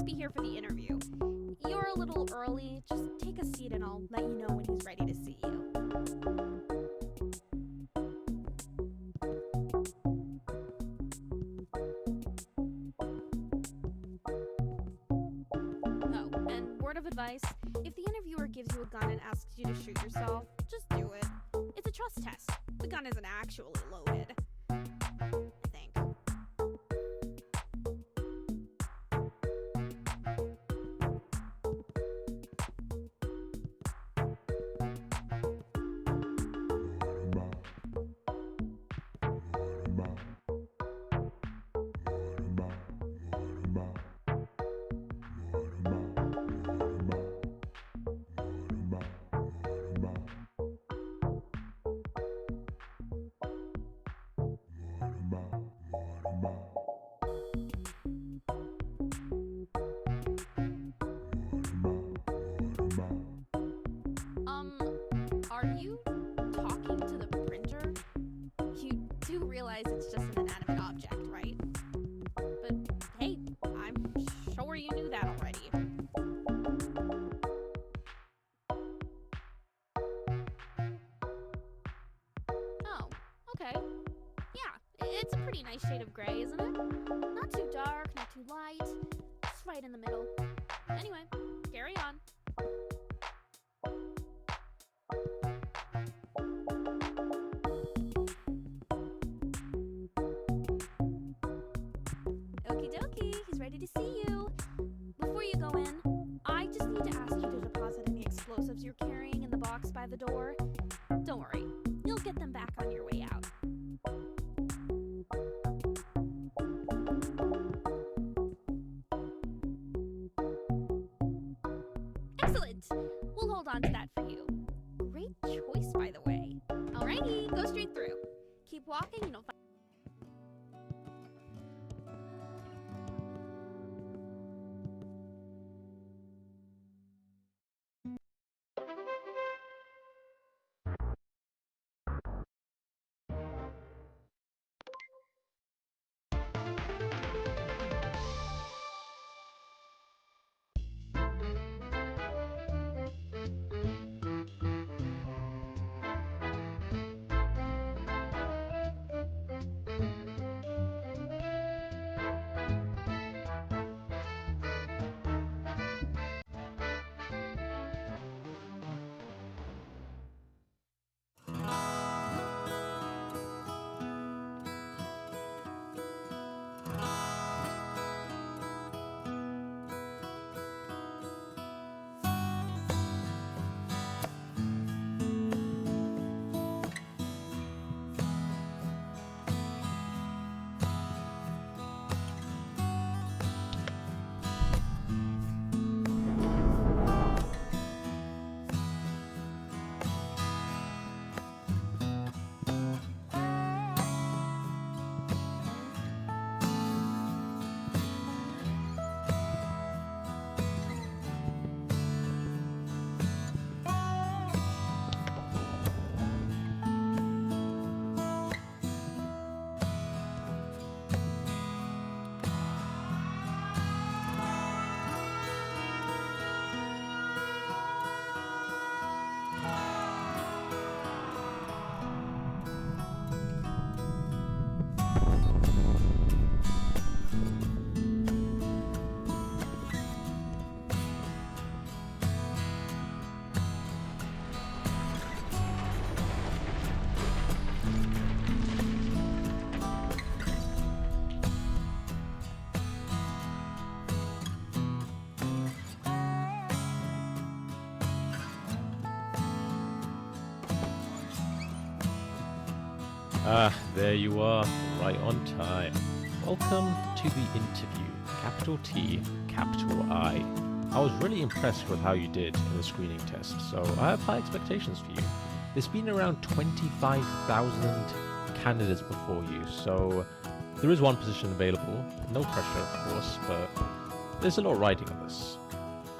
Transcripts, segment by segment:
be here for the interview. You're a little early. Just take a seat and I'll let you know when he's ready to see you. Oh, and word of advice, if the interviewer gives you a gun and asks you to shoot yourself, just do it. It's a trust test. The gun isn't actually loaded. I think. Are you talking to the printer? You do realize it's just an inanimate object, right? But hey, I'm sure you knew that already. Oh, okay. Yeah, it's a pretty nice shade of gray, isn't it? Not too dark, not too light. Just right in the middle. Anyway, carry on. Okie dokie, he's ready to see you. Before you go in, I just need to ask you to deposit any explosives you're carrying in the box by the door. Don't worry, you'll get them back on your way out. Excellent! We'll hold on to that for you. Great choice, by the way. Alrighty, go straight through. Keep walking and you'll find... Ah, there you are, right on time. Welcome to the interview, capital T, capital I. I was really impressed with how you did in the screening test, so I have high expectations for you. There's been around 25,000 candidates before you, so there is one position available. No pressure, of course, but there's a lot riding on this.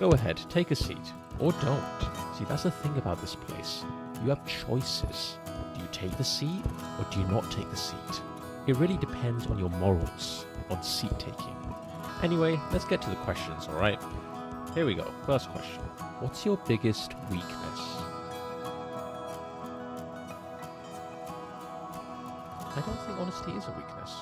Go ahead, take a seat, or don't. See, that's the thing about this place. You have choices. Do you take the seat, or do you not take the seat? It really depends on your morals on seat taking. Anyway, let's get to the questions, alright? Here we go. First question. What's your biggest weakness? I don't think honesty is a weakness.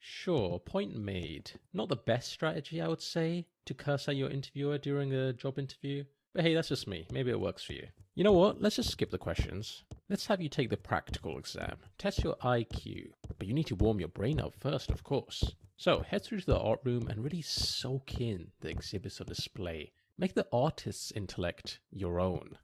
Sure, point made. Not the best strategy, I would say, to curse at your interviewer during a job interview. But hey, that's just me. Maybe it works for you. You know what? Let's just skip the questions. Let's have you take the practical exam. Test your IQ. But you need to warm your brain up first, of course. So, head through to the art room and really soak in the exhibits on display. Make the artist's intellect your own.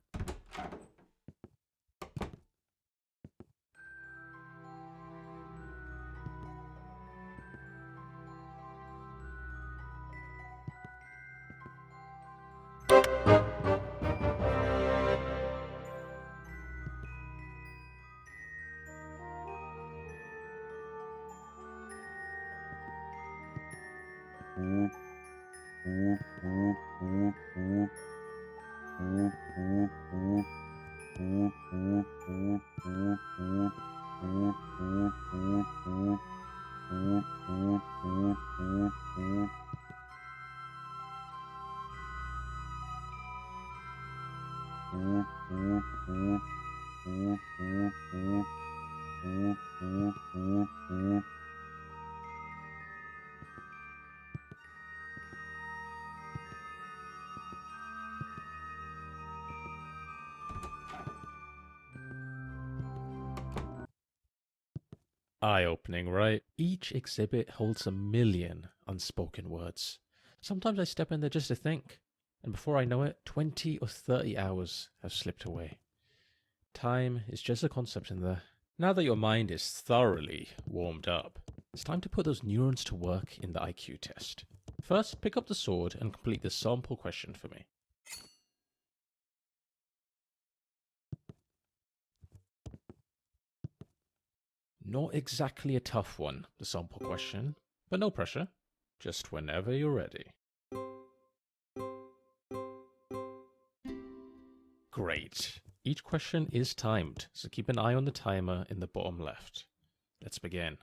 Eye-opening, right? Each exhibit holds a million unspoken words. Sometimes I step in there just to think, and before I know it, 20 or 30 hours have slipped away. Time is just a concept in there. Now that your mind is thoroughly warmed up, it's time to put those neurons to work in the IQ test. First, pick up the sword and complete the sample question for me. Not exactly a tough one, the sample question, but no pressure. Just whenever you're ready. Great. Each question is timed, so keep an eye on the timer in the bottom left. Let's begin.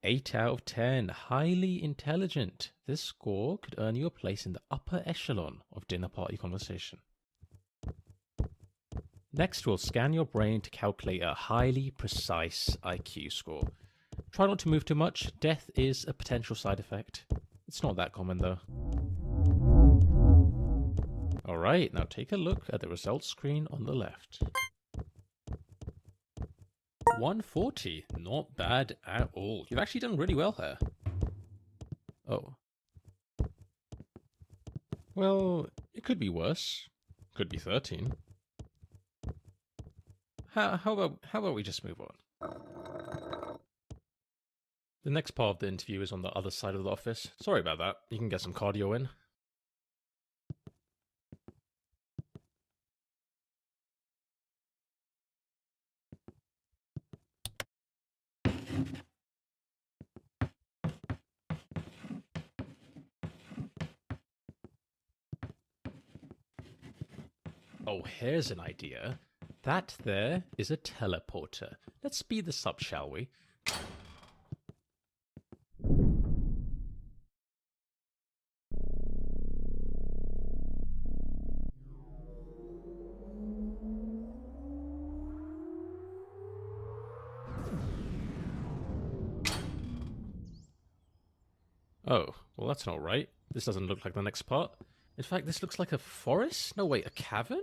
Eight out of 10. Highly intelligent. This score could earn you a place in the upper echelon of dinner party conversation. Next, we'll scan your brain to calculate a highly precise IQ score. Try not to move too much. Death is a potential side effect. It's not that common though. Alright, now take a look at the results screen on the left. 140. Not bad at all. You've actually done really well here. Oh. Well, it could be worse. Could be 13. How about we just move on? The next part of the interview is on the other side of the office. Sorry about that. You can get some cardio in. Oh, here's an idea. That there is a teleporter. Let's speed this up, shall we? Oh, well that's not right. This doesn't look like the next part. In fact, this looks like a forest? No, wait, a cavern?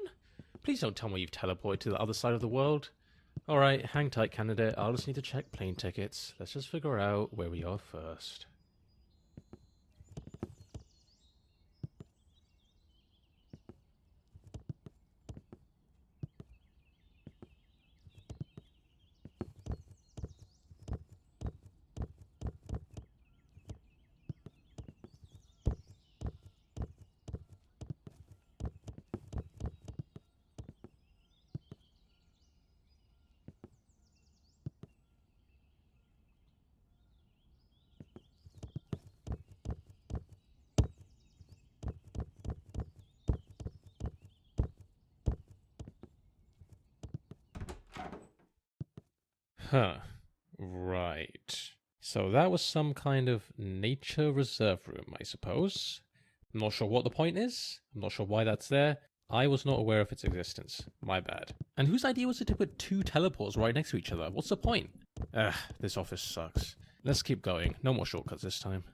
Please don't tell me you've teleported to the other side of the world. Alright, hang tight, candidate. I'll just need to check plane tickets. Let's just figure out where we are first. Huh. Right. So that was some kind of nature reserve room, I suppose. I'm not sure what the point is. I'm not sure why that's there. I was not aware of its existence. My bad. And whose idea was it to put two teleports right next to each other? What's the point? This office sucks. Let's keep going. No more shortcuts this time.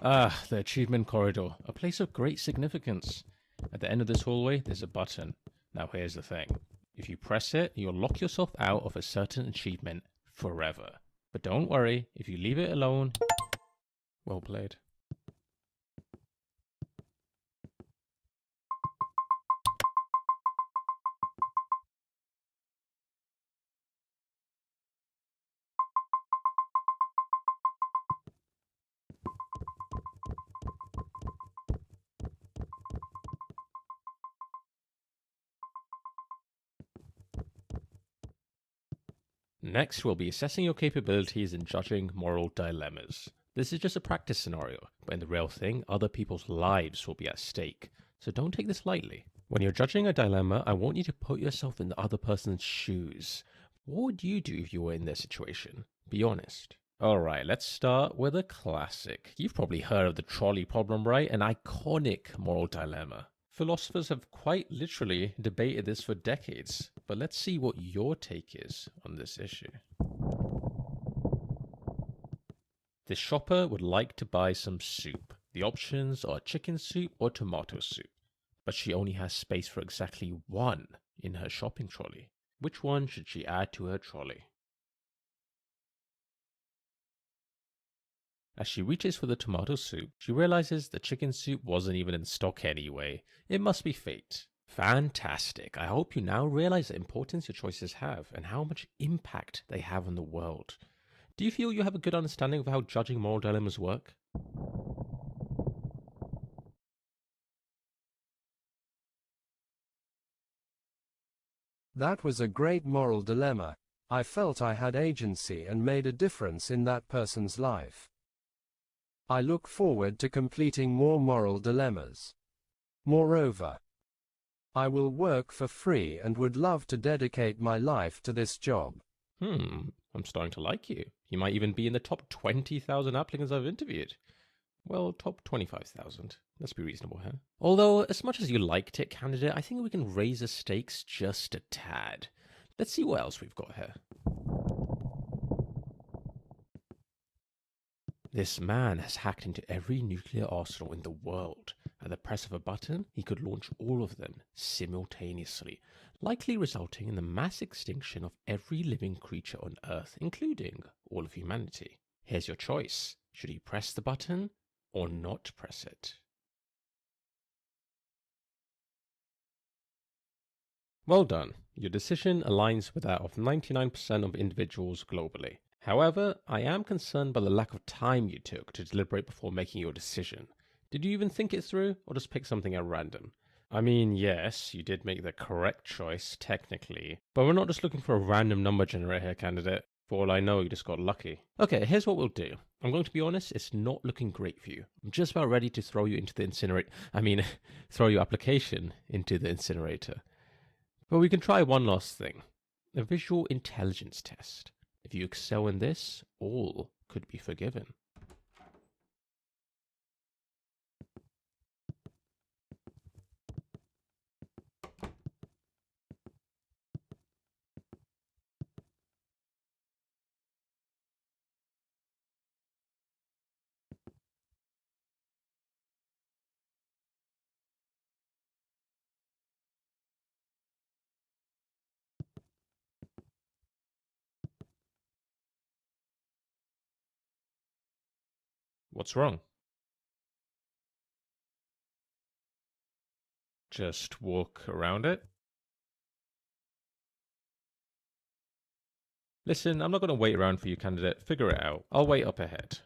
Ah, the achievement corridor. A place of great significance. At the end of this hallway, there's a button. Now here's the thing. If you press it, you'll lock yourself out of a certain achievement forever. But don't worry, if you leave it alone... Well played. Next, we'll be assessing your capabilities and judging moral dilemmas. This is just a practice scenario, but in the real thing, other people's lives will be at stake, so don't take this lightly. When you're judging a dilemma, I want you to put yourself in the other person's shoes. What would you do if you were in their situation? Be honest. Alright, let's start with a classic. You've probably heard of the trolley problem, right? An iconic moral dilemma. Philosophers have quite literally debated this for decades, but let's see what your take is on this issue. The shopper would like to buy some soup. The options are chicken soup or tomato soup, but she only has space for exactly one in her shopping trolley. Which one should she add to her trolley? As she reaches for the tomato soup, she realizes the chicken soup wasn't even in stock anyway. It must be fate. Fantastic. I hope you now realize the importance your choices have and how much impact they have on the world. Do you feel you have a good understanding of how judging moral dilemmas work? That was a great moral dilemma. I felt I had agency and made a difference in that person's life. I look forward to completing more moral dilemmas. Moreover, I will work for free and would love to dedicate my life to this job. I'm starting to like you. You might even be in the top 20,000 applicants I've interviewed. Well, top 25,000. Let's be reasonable here. Although, as much as you liked it, candidate, I think we can raise the stakes just a tad. Let's see what else we've got here. This man has hacked into every nuclear arsenal in the world. At the press of a button, he could launch all of them simultaneously, likely resulting in the mass extinction of every living creature on Earth, including all of humanity. Here's your choice. Should he press the button or not press it? Well done. Your decision aligns with that of 99% of individuals globally. However, I am concerned by the lack of time you took to deliberate before making your decision. Did you even think it through, or just pick something at random? I mean, yes, you did make the correct choice, technically, but we're not just looking for a random number generator here, candidate. For all I know, you just got lucky. Okay, here's what we'll do. I'm going to be honest, it's not looking great for you. I'm just about ready to throw you into the incinerator. Throw your application into the incinerator. But we can try one last thing. A visual intelligence test. If you excel in this, all could be forgiven. What's wrong? Just walk around it? Listen, I'm not going to wait around for you, candidate. Figure it out. I'll wait up ahead.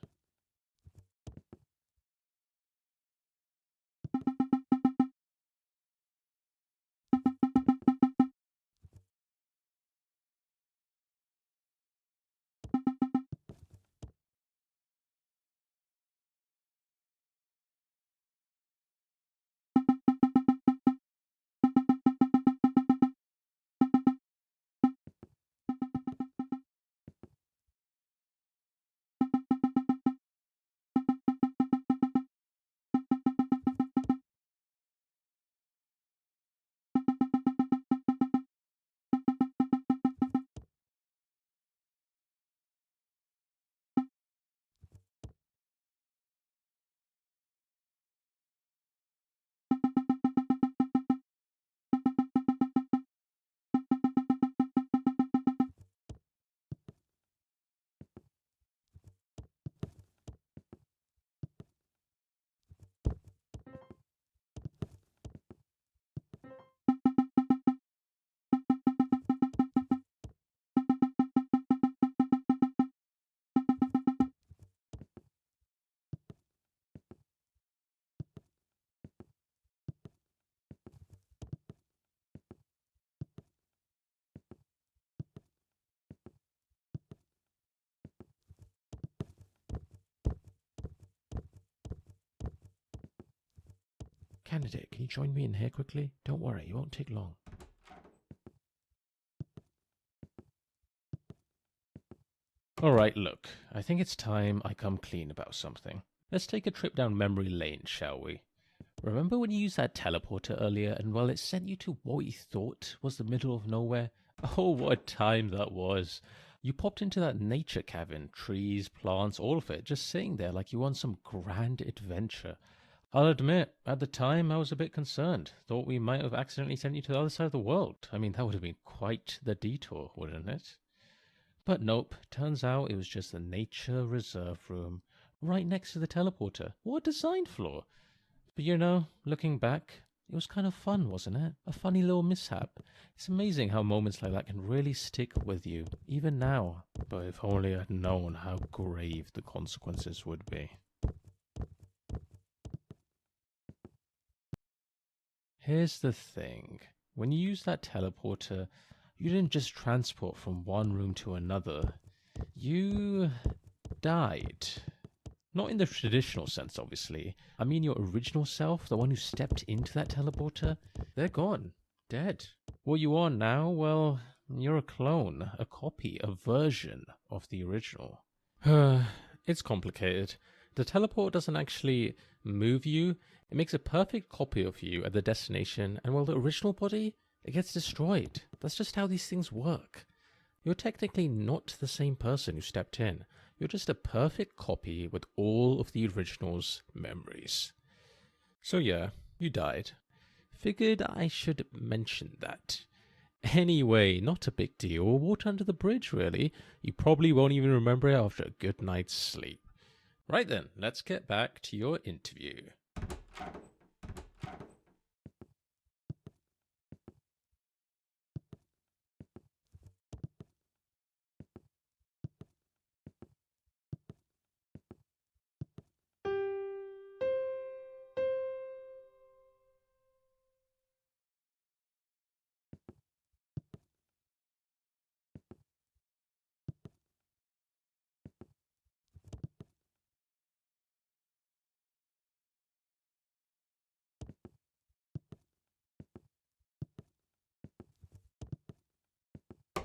Candidate, can you join me in here quickly? Don't worry, it won't take long. Alright, look, I think it's time I come clean about something. Let's take a trip down memory lane, shall we? Remember when you used that teleporter earlier and, well, it sent you to what you thought was the middle of nowhere? Oh, what a time that was. You popped into that nature cavern, trees, plants, all of it, just sitting there like you were on some grand adventure. I'll admit, at the time I was a bit concerned. Thought we might have accidentally sent you to the other side of the world. I mean, that would have been quite the detour, wouldn't it? But nope, turns out it was just the nature reserve room, right next to the teleporter. What a design flaw! But you know, looking back, it was kind of fun, wasn't it? A funny little mishap. It's amazing how moments like that can really stick with you, even now. But if only I'd known how grave the consequences would be. Here's the thing. When you use that teleporter, you didn't just transport from one room to another. You died. Not in the traditional sense, obviously. I mean your original self, the one who stepped into that teleporter, they're gone. Dead. What you are now, well, you're a clone, a copy, a version of the original. It's complicated. The teleport doesn't actually move you. It makes a perfect copy of you at the destination, and while the original body, it gets destroyed. That's just how these things work. You're technically not the same person who stepped in. You're just a perfect copy with all of the original's memories. So yeah, you died. Figured I should mention that. Anyway, not a big deal. Water under the bridge, really. You probably won't even remember it after a good night's sleep. Right then, let's get back to your interview.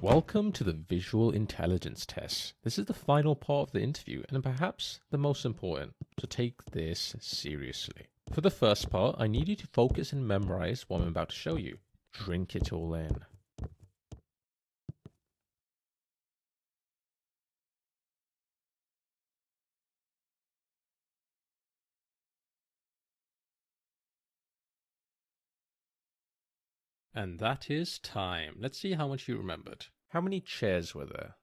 Welcome to the visual intelligence test. This is the final part of the interview and perhaps the most important, so take this seriously. For the first part, I need you to focus and memorize what I'm about to show you. Drink it all in. And that is time. Let's see how much you remembered. How many chairs were there?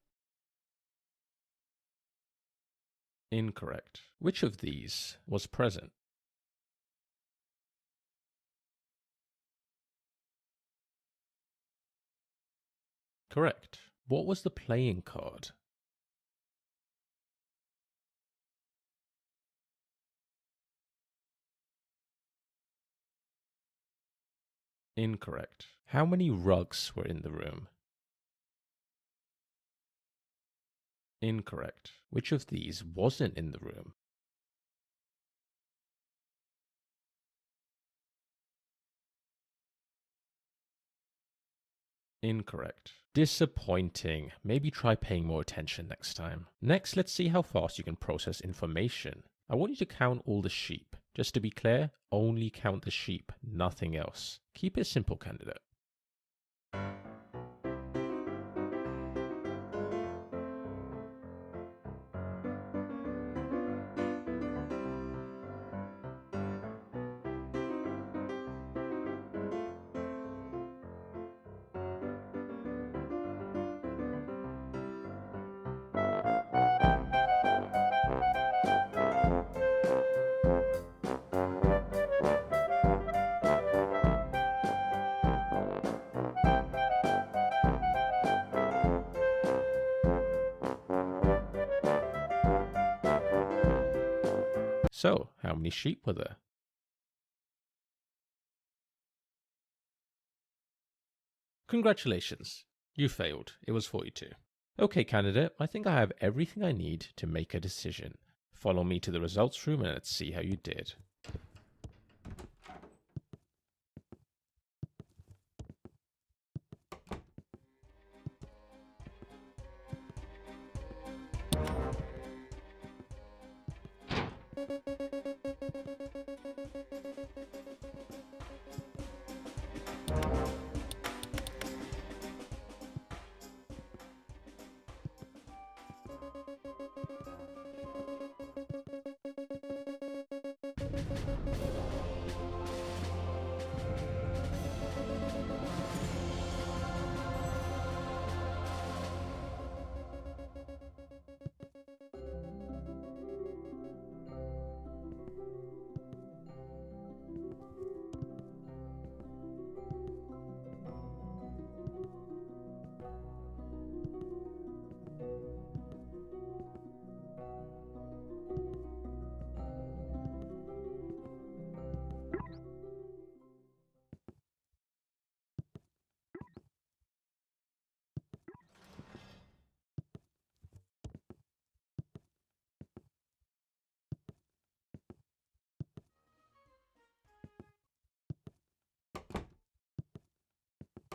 Incorrect. Which of these was present? Correct. What was the playing card? Incorrect. How many rugs were in the room? Incorrect. Which of these wasn't in the room? Incorrect. Disappointing. Maybe try paying more attention next time. Next, let's see how fast you can process information. I want you to count all the sheep. Just to be clear, only count the sheep, nothing else. Keep it simple, candidate. So, how many sheep were there? Congratulations. You failed. It was 42. Okay, candidate, I think I have everything I need to make a decision. Follow me to the results room and let's see how you did.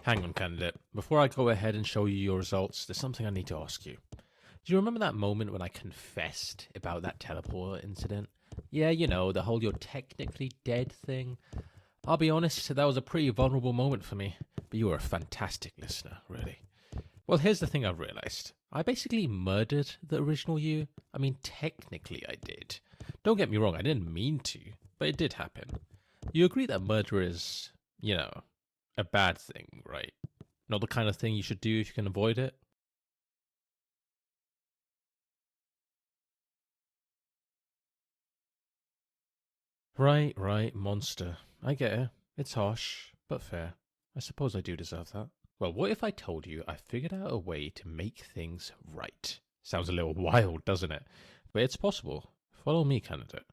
Hang on, candidate. Before I go ahead and show you your results, there's something I need to ask you. Do you remember that moment when I confessed about that teleporter incident? Yeah, you know, the whole "you're technically dead" thing. I'll be honest, that was a pretty vulnerable moment for me, but you were a fantastic listener, really. Well, here's the thing I've realized. I basically murdered the original you. I mean, technically I did. Don't get me wrong, I didn't mean to, but it did happen. You agree that murder is, a bad thing, right? Not the kind of thing you should do if you can avoid it? Right, monster. I get it. It's harsh, but fair. I suppose I do deserve that. Well, what if I told you I figured out a way to make things right? Sounds a little wild, doesn't it? But it's possible. Follow me, candidate.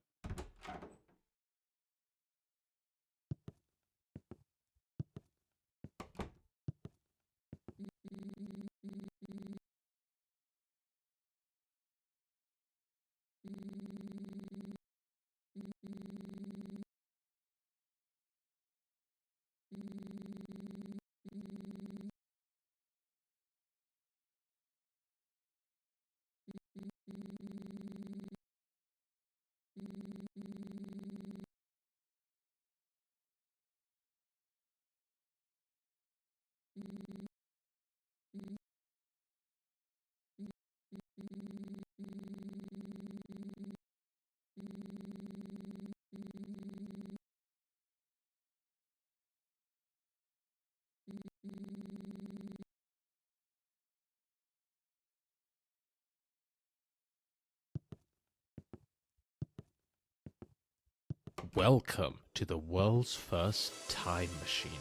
Welcome to the world's first time machine.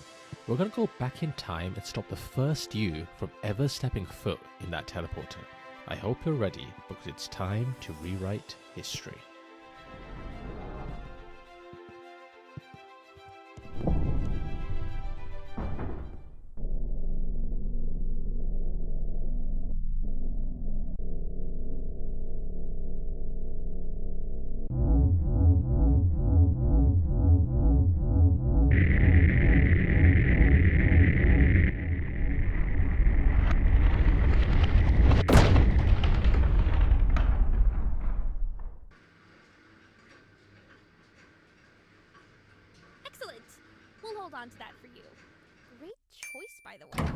We're going to go back in time and stop the first you from ever stepping foot in that teleporter. I hope you're ready, because it's time to rewrite history. Excellent! We'll hold on to that for you. Great choice, by the way.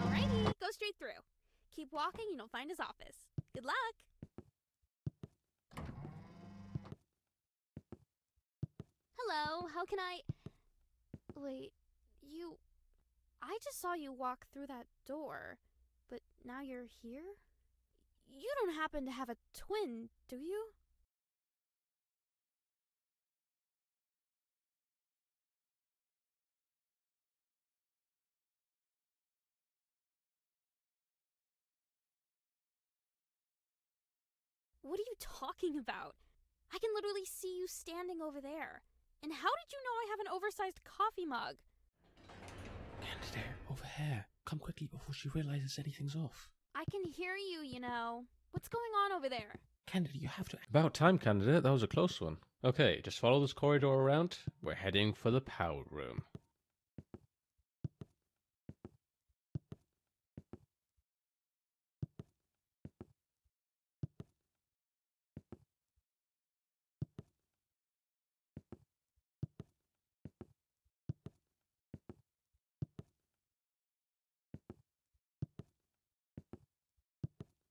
Alrighty, go straight through. Keep walking and you'll find his office. Good luck! Hello, how can I... Wait, you... I just saw you walk through that door, but now you're here? You don't happen to have a twin, do you? What are you talking about? I can literally see you standing over there. And how did you know I have an oversized coffee mug? Candidate, over here. Come quickly before she realizes anything's off. I can hear you, you know. What's going on over there? Candidate, you have to... About time, candidate. That was a close one. Okay, just follow this corridor around. We're heading for the power room.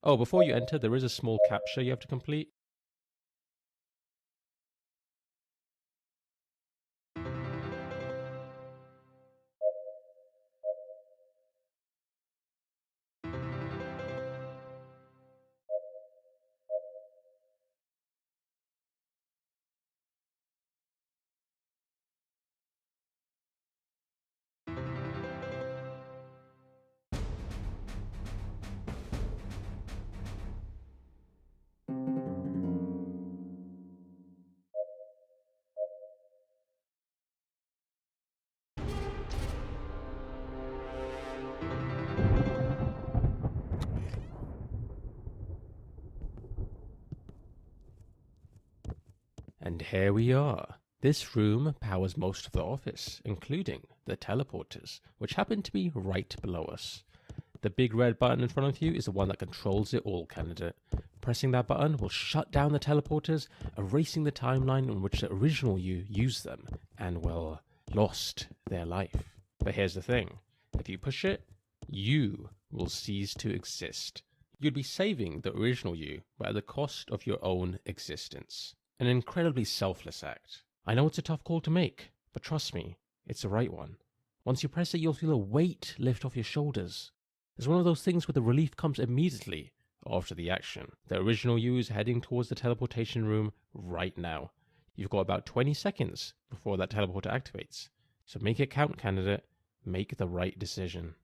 Oh, before you enter, there is a small captcha you have to complete. And here we are. This room powers most of the office, including the teleporters, which happen to be right below us. The big red button in front of you is the one that controls it all, candidate. Pressing that button will shut down the teleporters, erasing the timeline in which the original you used them, and, well, lost their life. But here's the thing. If you push it, you will cease to exist. You'd be saving the original you, but at the cost of your own existence. An incredibly selfless act. I know it's a tough call to make, But trust me, it's the right one. Once you press it, you'll feel a weight lift off your shoulders. It's one of those things where the relief comes immediately after the action. The original you is heading towards the teleportation room right now. You've got about 20 seconds before that teleporter activates. So make it count, candidate. Make the right decision.